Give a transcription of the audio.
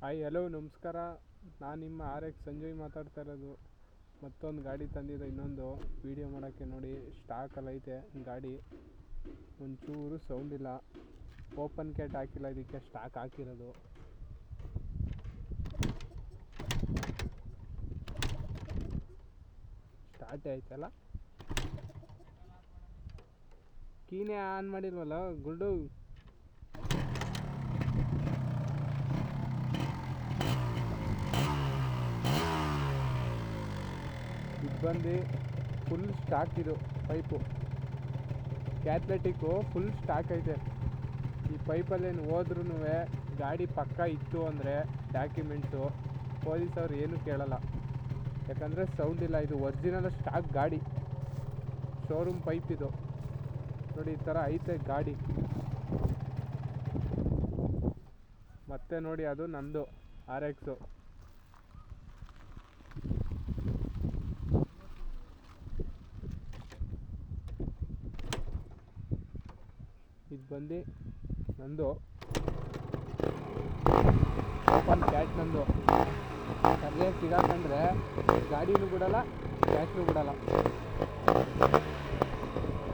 Hi hello ನಮಸ್ಕಾರ. ನಾನು ನಿಮ್ಮ RX ಸಂಜಯ್ ಮಾತಾಡ್ತಾ ಇರೋದು. ಮತ್ತೊಂದು ಗಾಡಿ ತಂದಿದ್ದು, ಇನ್ನೊಂದು ವೀಡಿಯೋ ಮಾಡೋಕ್ಕೆ. ನೋಡಿ, ಸ್ಟಾಕಲ್ಲಿ ಐತೆ ಗಾಡಿ. ಒಂಚೂರು ಸೌಂಡ್ ಇಲ್ಲ, ಓಪನ್ ಕ್ಯಾಟ್ ಹಾಕಿಲ್ಲ, ಇದಕ್ಕೆ ಸ್ಟಾಕ್ ಹಾಕಿರೋದು. ಸ್ಟಾರ್ಟೇ ಆಯ್ತಲ್ಲ, ಕೀನೇ ಆನ್ ಮಾಡಿಲ್ವಲ್ಲ ಗುಲ್ಡು. ಇದು ಬಂದು ಫುಲ್ ಸ್ಟಾಕ್, ಇದು ಪೈಪು ಕ್ಯಾಥ್ಲೆಟಿಕ್ಕು ಫುಲ್ ಸ್ಟಾಕ್ ಐತೆ. ಈ ಪೈಪಲ್ಲೇನು ಹೋದ್ರೂ ಗಾಡಿ ಪಕ್ಕ ಇತ್ತು ಅಂದರೆ ಡಾಕ್ಯುಮೆಂಟ್ಸು ಪೊಲೀಸವ್ರು ಏನೂ ಕೇಳಲ್ಲ, ಯಾಕಂದರೆ ಸೌಂಡ್ ಇಲ್ಲ. ಇದು ಒರಿಜಿನಲ್ ಸ್ಟಾಕ್ ಗಾಡಿ, ಶೋರೂಮ್ ಪೈಪ್ ಇದು. ನೋಡಿ, ಈ ಥರ ಐತೆ ಗಾಡಿ. ಮತ್ತೆ ನೋಡಿ, ಅದು ನಂದು RX. ಇದು ಬಂದು ನಂದು ಓಪನ್ ಕ್ಯಾಟ್. ನಂದು ಸರಿಯಾಗಿ ಸಿಗಾಕೊಂಡ್ರೆ ಗಾಡಿನೂ ಬಿಡಲ್ಲ, ಕ್ಯಾಟ್ನೂ ಬಿಡಲ್ಲ.